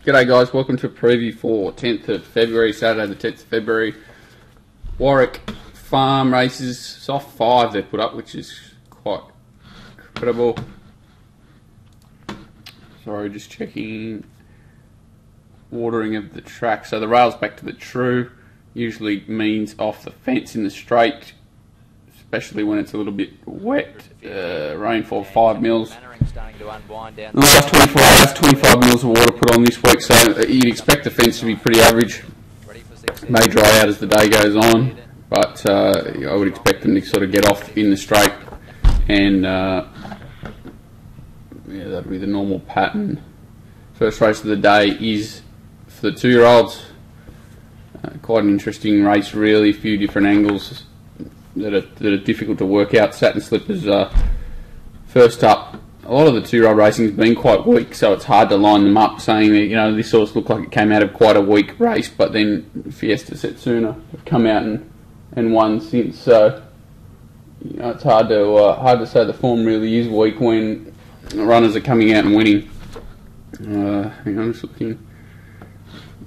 G'day guys, welcome to a preview for 10th of February, Saturday the 10th of February. Warwick farm races, soft 5 they've put up, which is quite incredible. Sorry, just checking watering of the track. So the rail's back to the true, usually means off the fence in the straight, especially when it's a little bit wet. Rainfall 5 mils. In the last 24 hours, 25 mils of water put on this week, so you'd expect the fence to be pretty average. May dry out as the day goes on, but I would expect them to sort of get off in the straight, and yeah, that'll be the normal pattern. First race of the day is for the 2-year-olds. Quite an interesting race, really. A few different angles that are difficult to work out. Satin Slippers first up. A lot of the 2-year-old racing has been quite weak, so it's hard to line them up, saying that, you know, this horse looked like it came out of quite a weak race, but then Fiesta Setsuna have come out and won since. So, you know, it's hard to say the form really is weak when runners are coming out and winning. Hang on, I'm just looking.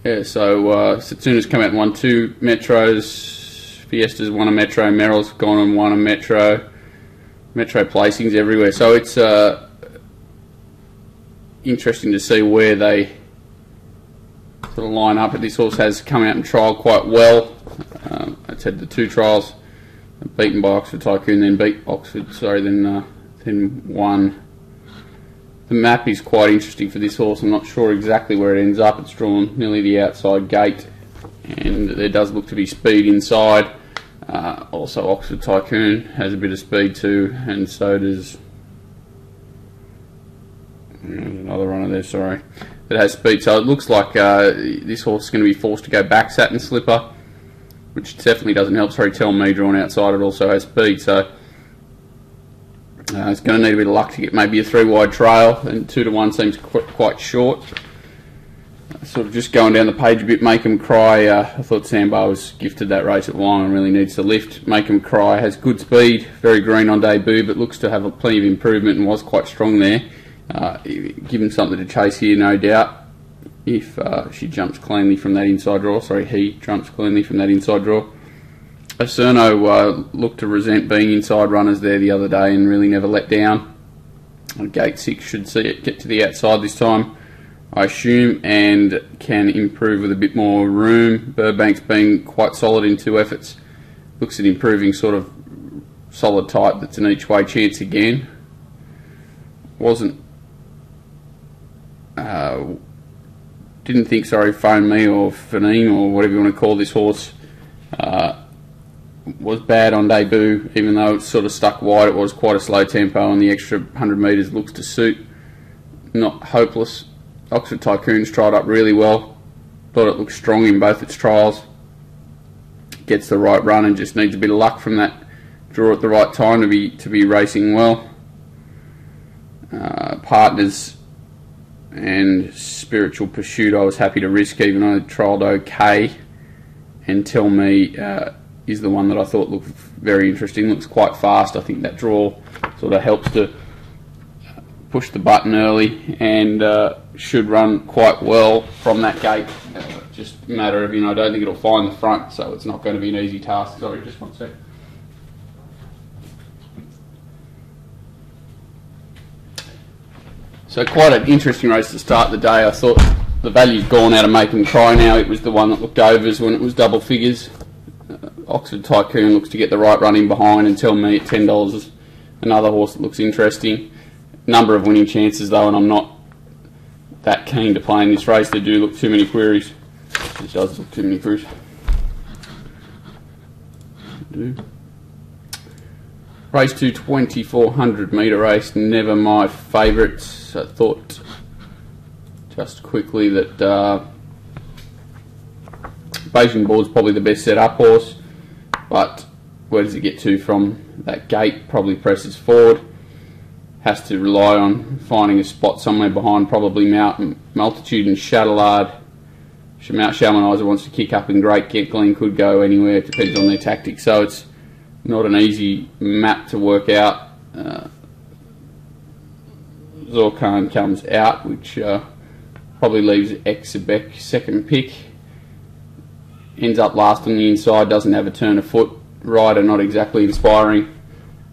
Yeah, so Setsuna's come out and won 2 Metros. Fiesta's won a Metro. Merrill's gone and won a Metro. Metro placings everywhere. So it's interesting to see where they sort of line up. But this horse has come out and trialled quite well. It's had the 2 trials, beaten by Oxford Tycoon, then beat Oxford. Sorry, then won. The map is quite interesting for this horse. I'm not sure exactly where it ends up. It's drawn nearly the outside gate, and there does look to be speed inside. Also, Oxford Tycoon has a bit of speed too, and so does another runner there, sorry, that has speed. So it looks like this horse is going to be forced to go back. Satin Slipper, which definitely doesn't help. Sorry, Tell Me, drawn outside, it also has speed. So it's going to need a bit of luck to get maybe a 3-wide trail, and 2 to 1 seems quite short. Sort of just going down the page a bit, Make 'Em Cry. I thought Sambar was gifted that race at Wyong and really needs to lift. Make 'Em Cry has good speed, very green on debut, but looks to have plenty of improvement and was quite strong there. Give him something to chase here, no doubt, if she jumps cleanly from that inside draw. Sorry, he jumps cleanly from that inside draw. Ocerno looked to resent being inside runners there the other day and really never let down. Gate 6 should see it get to the outside this time, I assume, and can improve with a bit more room. Burbank's been quite solid in 2 efforts. Looks at improving, sort of solid type that's an each way chance again. Didn't think, sorry, Phone Me or Fanine or whatever you want to call this horse, was bad on debut. Even though it's sort of stuck wide, it was quite a slow tempo, and the extra 100 metres looks to suit. Not hopeless. Oxford Tycoon's tried up really well. Thought it looked strong in both its trials. Gets the right run and just needs a bit of luck from that draw at the right time to be racing well. Partners and Spiritual Pursuit I was happy to risk, even though it trialled okay. And Tell Me is the one that I thought looked very interesting. Looks quite fast. I think that draw sort of helps to push the button early, and should run quite well from that gate. Just a matter of, I don't think it'll find the front, so it's not going to be an easy task. Sorry, just one sec. So quite an interesting race to start the day. I thought the value's gone out of Make 'Em Cry now. It was the one that looked overs when it was double figures. Oxford Tycoon looks to get the right run in behind, and Tell Me at $10 is another horse that looks interesting. Number of winning chances though, and I'm not that keen to play in this race. There do look too many queries. It does look too many queries. Race 2, 2400 metre race, never my favourites. I thought just quickly that Beijing Board's probably the best set up horse, but where does it get to from that gate? Probably presses forward. Has to rely on finding a spot somewhere behind, probably Multitude and Shadowlard. Mount Shamanizer wants to kick up in Great Glen, could go anywhere, it depends on their tactics. So it's not an easy map to work out. Zorkan comes out, which Probably leaves Exebec second pick. Ends up last on the inside, doesn't have a turn of foot. Rider not exactly inspiring.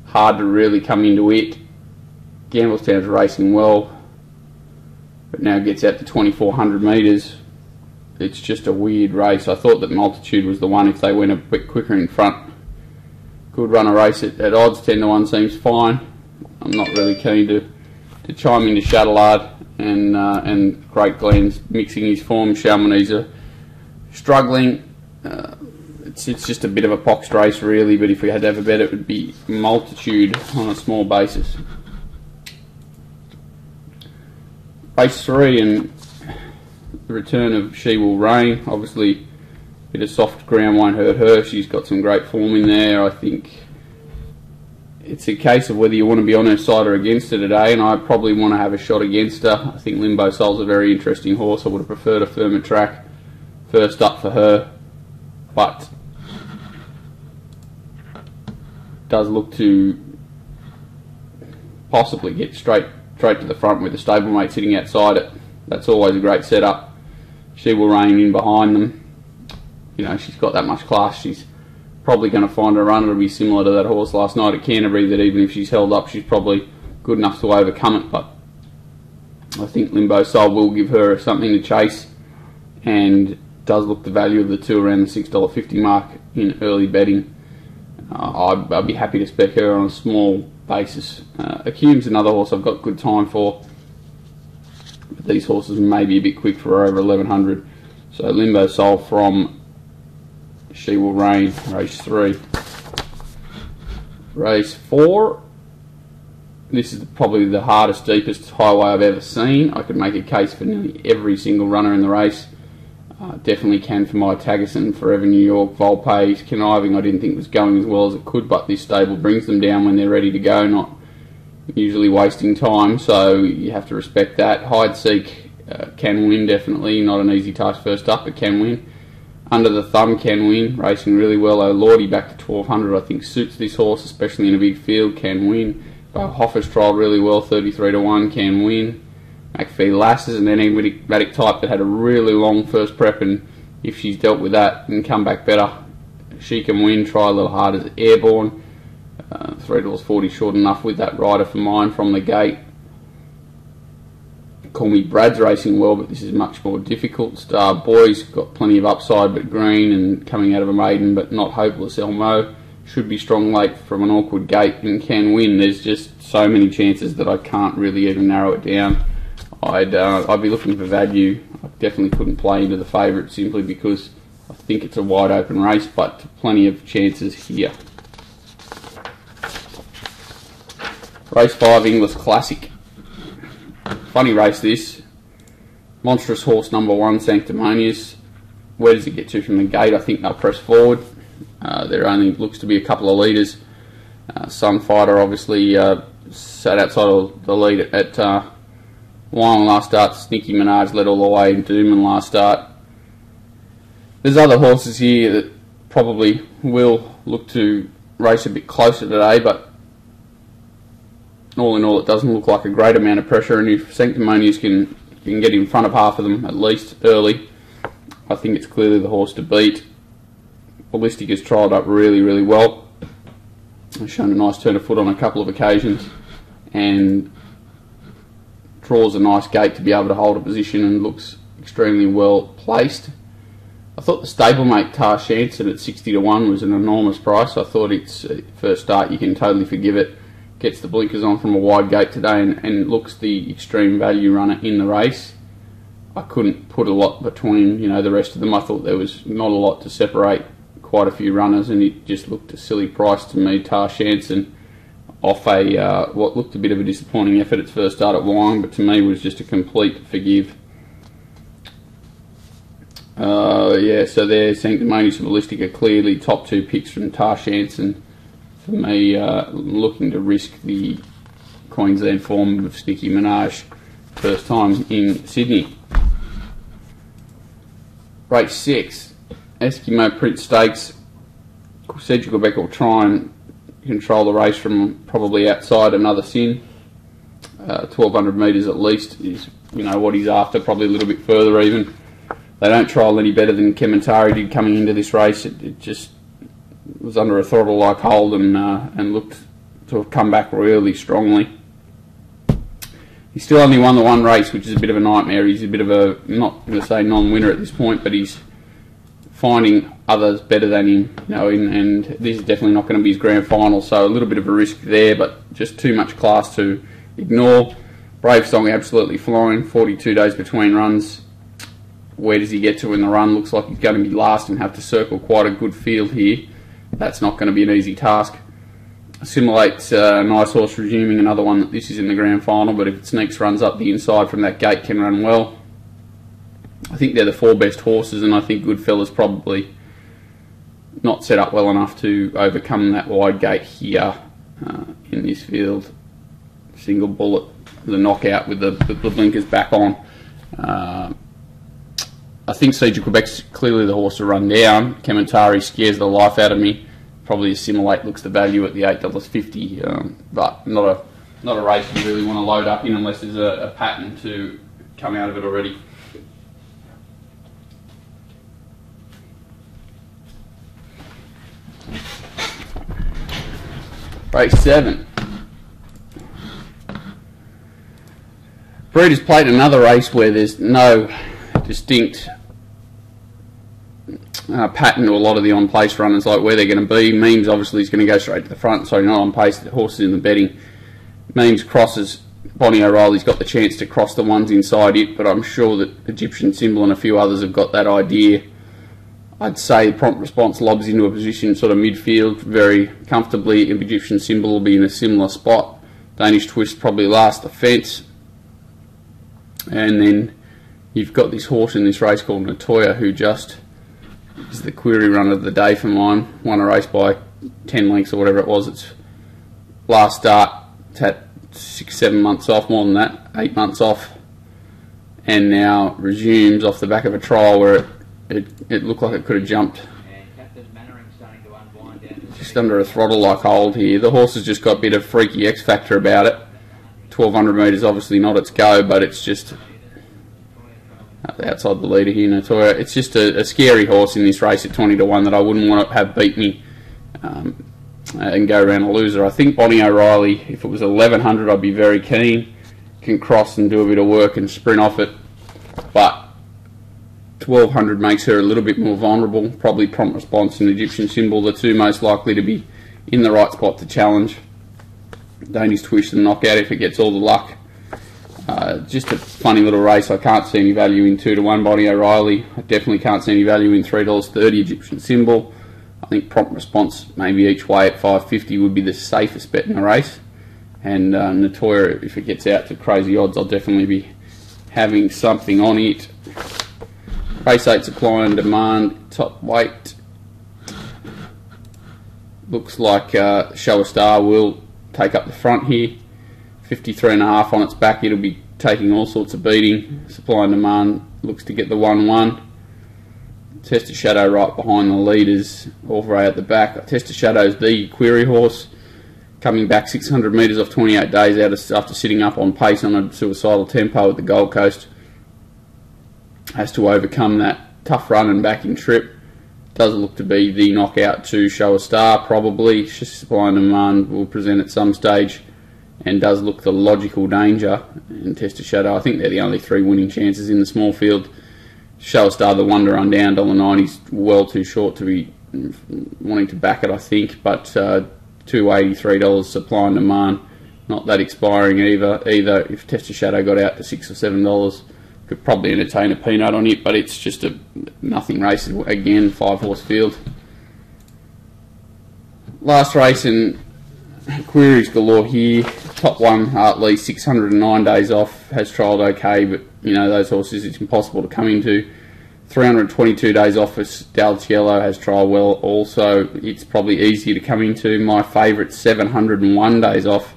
Hard to really come into it. Gambletown's racing well, but now gets out to 2,400 metres. It's just a weird race. I thought that Multitude was the one if they went a bit quicker in front. Good runner race at odds, 10-1 seems fine. I'm not really keen to chime into Chatelard and Great Glen's mixing his form. Chamonix are struggling. It's just a bit of a poxed race really, but if we had to have a bet it would be Multitude on a small basis. Race 3 and the return of She Will Reign. Obviously a bit of soft ground won't hurt her. She's got some great form in there. I think it's a case of whether you want to be on her side or against her today, and I probably want to have a shot against her. I think Limbo Soul's a very interesting horse. I would have preferred a firmer track first up for her, but does look to possibly get straight to the front with the stablemate sitting outside it. That's always a great setup. She Will Reign in behind them. You know, she's got that much class. She's probably going to find a run. It'll be similar to that horse last night at Canterbury, that even if she's held up, she's probably good enough to overcome it. But I think Limbo Soul will give her something to chase, and does look the value of the two around the $6.50 mark in early betting. I'd be happy to spec her on a small basis. Acume's another horse I've got good time for, but these horses may be a bit quick for over 1100. So Limbo Soul from She Will Reign, race 3. Race 4. This is probably the hardest, deepest highway I've ever seen. I could make a case for nearly every single runner in the race. Definitely can for my Tagerson, Forever New York, Volpes, Conniving. I didn't think it was going as well as it could, but this stable brings them down when they're ready to go, not usually wasting time, so you have to respect that. Hide Seek can win, definitely. Not an easy task first up, but can win. Under the Thumb can win, racing really well. O'Lordy back to 1200 I think suits this horse, especially in a big field, can win. Hoffer's trialled really well, 33-1, can win. McPhee Lass is an enigmatic type that had a really long first prep, and if she's dealt with that and come back better, she can win. Try a little harder as Airborne. $3.40 short enough with that rider for mine from the gate. Call Me Brad's racing well, but this is much more difficult. Star Boy's got plenty of upside, but green and coming out of a maiden, but not hopeless. Elmo should be strong late from an awkward gate and can win. There's just so many chances that I can't really even narrow it down. I'd be looking for value. I definitely couldn't play into the favourite simply because I think it's a wide open race, but plenty of chances here. Race 5, Inglis Classic. Funny race this. Monstrous horse number 1, Sanctimonious. Where does it get to from the gate? I think they'll press forward. There only looks to be a couple of leaders. Sunfighter obviously sat outside of the lead at Wyong last start. Sneaky Minaj led all the way in Dooman last start. There's other horses here that probably will look to race a bit closer today, but all in all it doesn't look like a great amount of pressure, and if Sanctimonious can get in front of half of them at least early, I think it's clearly the horse to beat. Ballistic has trialled up really well. Has shown a nice turn of foot on a couple of occasions and draws a nice gate to be able to hold a position and looks extremely well placed. I thought the stablemate Tar Shanson at 60-1 was an enormous price. I thought its first start you can totally forgive it. Gets the blinkers on from a wide gate today and looks the extreme value runner in the race. I couldn't put a lot between the rest of them. I thought there was not a lot to separate quite a few runners, and it just looked a silly price to me. Tar Shanson off a what looked a bit of a disappointing effort its first start at Wyong, but to me was just a complete forgive. So there, Sanctimonious and Ballistic are clearly top 2 picks from Tar Shanson. For me, looking to risk the Queensland form of Sneaky Minaj, first time in Sydney. Race 6, Eskimo Print Stakes. Cedric Quebec will try and control the race from probably outside another sin. 1200 metres at least is you know, what he's after, probably a little bit further even. They don't trial any better than Kementari did coming into this race. It just was under a throttle-like hold and looked to have come back really strongly. He still only won the one race, which is a bit of a nightmare. He's a bit of a, not going to say non-winner at this point, but he's finding others better than him, you know, and this is definitely not going to be his grand final, so a little bit of a risk there, but just too much class to ignore. Brave Song absolutely flying, 42 days between runs. Where does he get to in the run? Looks like he's going to be last and have to circle quite a good field here. That's not going to be an easy task. Assimilate's a nice horse, resuming another one that this is in the grand final, but if it sneaks runs up the inside from that gate, can run well. I think they're the 4 best horses, and I think Goodfellas probably not set up well enough to overcome that wide gate here in this field. Single Bullet, the knockout with the blinkers back on. I think Siege of Quebec's clearly the horse to run down. Kementari scares the life out of me. Probably Assimilate looks the value at the $8.50, but not a race you really want to load up in unless there's a pattern to come out of it already. Race 7. Breeders' Plate, another race where there's no distinct pattern to a lot of the on-pace runners, like where they're going to be. Memes obviously is going to go straight to the front, so not on pace. The horses in the betting. Memes crosses. Bonnie O'Reilly's got the chance to cross the ones inside it, but I'm sure that Egyptian Symbol and a few others have got that idea. I'd say Prompt Response lobs into a position sort of midfield very comfortably. Egyptian Symbol will be in a similar spot. Danish Twist probably last the fence. And then you've got this horse in this race called Natoya, who just is the query runner of the day for mine. Won a race by 10 lengths or whatever it was. Its last start, it's had 6-7 months off, more than that, 8 months off, and now resumes off the back of a trial where it looked like it could have jumped just under a throttle-like hold here. The horse has just got a bit of freaky X factor about it. 1200 metres obviously not its go, but it's just outside the leader here, Natoya. It's just a scary horse in this race at 20-1 that I wouldn't want to have beat me and go around a loser. I think Bonnie O'Reilly, if it was 1100, I'd be very keen. Can cross and do a bit of work and sprint off it, but 1200 makes her a little bit more vulnerable. Probably Prompt Response and Egyptian Symbol, the two most likely to be in the right spot to challenge. Danish Twist and Knockout if it gets all the luck. Just a funny little race. I can't see any value in 2-1 Bonnie O'Reilly. I definitely can't see any value in $3.30 Egyptian Symbol. I think Prompt Response, maybe each way at $5.50 would be the safest bet in the race. And Natoya, if it gets out to crazy odds, I'll definitely be having something on it. Race 8, Supply and Demand, top weight. Looks like Show a Star will take up the front here. 53.5 on its back. It'll be taking all sorts of beating. Supply and Demand looks to get the 1-1. Test of Shadow right behind the leaders. Orvray at the back. Test of Shadow's the query horse, coming back 600 metres off 28 days after sitting up on pace on a suicidal tempo at the Gold Coast. Has to overcome that tough run and backing trip. Does look to be the knockout to Show a Star, probably. Supply and Demand will present at some stage, and does look the logical danger. And Test of Shadow, I think they're the only 3 winning chances in the small field. Show a Star, the one to run down, $1.90's well too short to be wanting to back it, I think. But $2.83 Supply and Demand, not that expiring either. If Test of Shadow got out to $6 or $7, could probably entertain a peanut on it, but it's just a nothing race again, 5-horse field. Last race and queries galore here. Top one, Hartley, 609 days off, has trialled okay, but you know those horses it's impossible to come into. 322 days off for Dallas Yellow, has trialled well also. It's probably easier to come into. My favourite, 701 days off.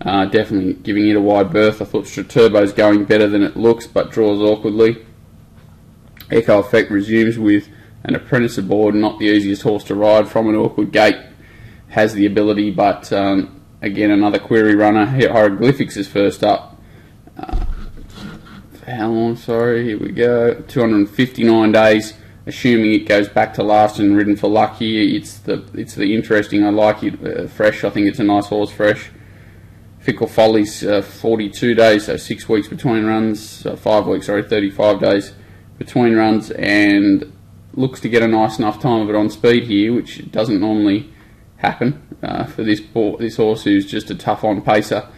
Definitely giving it a wide berth. I thought Turbo's going better than it looks, but draws awkwardly. Echo Effect resumes with an apprentice aboard, not the easiest horse to ride from an awkward gate. Has the ability, but again, another query runner. Hieroglyphics is first up. for how long? Sorry, here we go. 259 days, assuming it goes back to last and ridden for luck here. It's the interesting. I like it fresh. I think it's a nice horse fresh. Fickle Folly's 42 days, so 6 weeks between runs. 5 weeks, sorry, 35 days between runs, and looks to get a nice enough time of it on speed here, which doesn't normally happen for this horse, who's just a tough on pacer.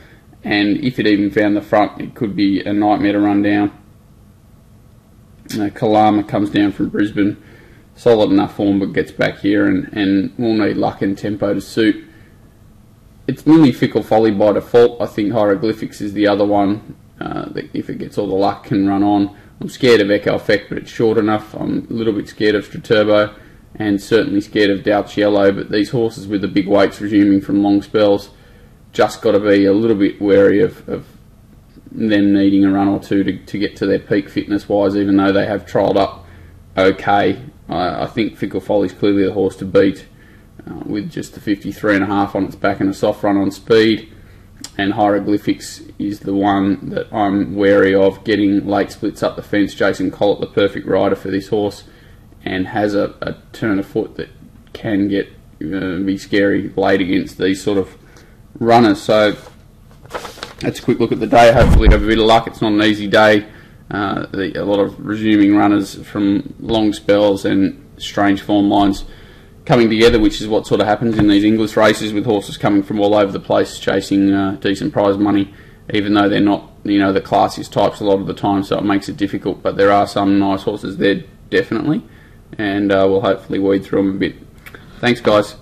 And if it even found the front, it could be a nightmare to run down. Kalama comes down from Brisbane, solid enough form, but gets back here and will need luck and tempo to suit. It's nearly Fickle Folly by default. I think Hieroglyphics is the other one that, if it gets all the luck, can run on. I'm scared of Echo Effect, but it's short enough. I'm a little bit scared of Straturbo, and certainly scared of Doubt Yellow. But these horses with the big weights resuming from long spells, just got to be a little bit wary of them needing a run or two to get to their peak fitness wise, even though they have trialled up okay. I think Fickle Folly is clearly the horse to beat, with just the 53.5 on its back and a soft run on speed. And Hieroglyphics is the one that I'm wary of getting late splits up the fence. Jason Collett, the perfect rider for this horse, and has a turn of foot that can get be scary late against these sort of runners. So that's a quick look at the day. Hopefully have a bit of luck. It's not an easy day. A lot of resuming runners from long spells and strange form lines coming together, which is what sort of happens in these English races, with horses coming from all over the place chasing decent prize money, even though they're not, the classiest types a lot of the time, so it makes it difficult. But there are some nice horses there, definitely, and we'll hopefully weed through them a bit. Thanks, guys.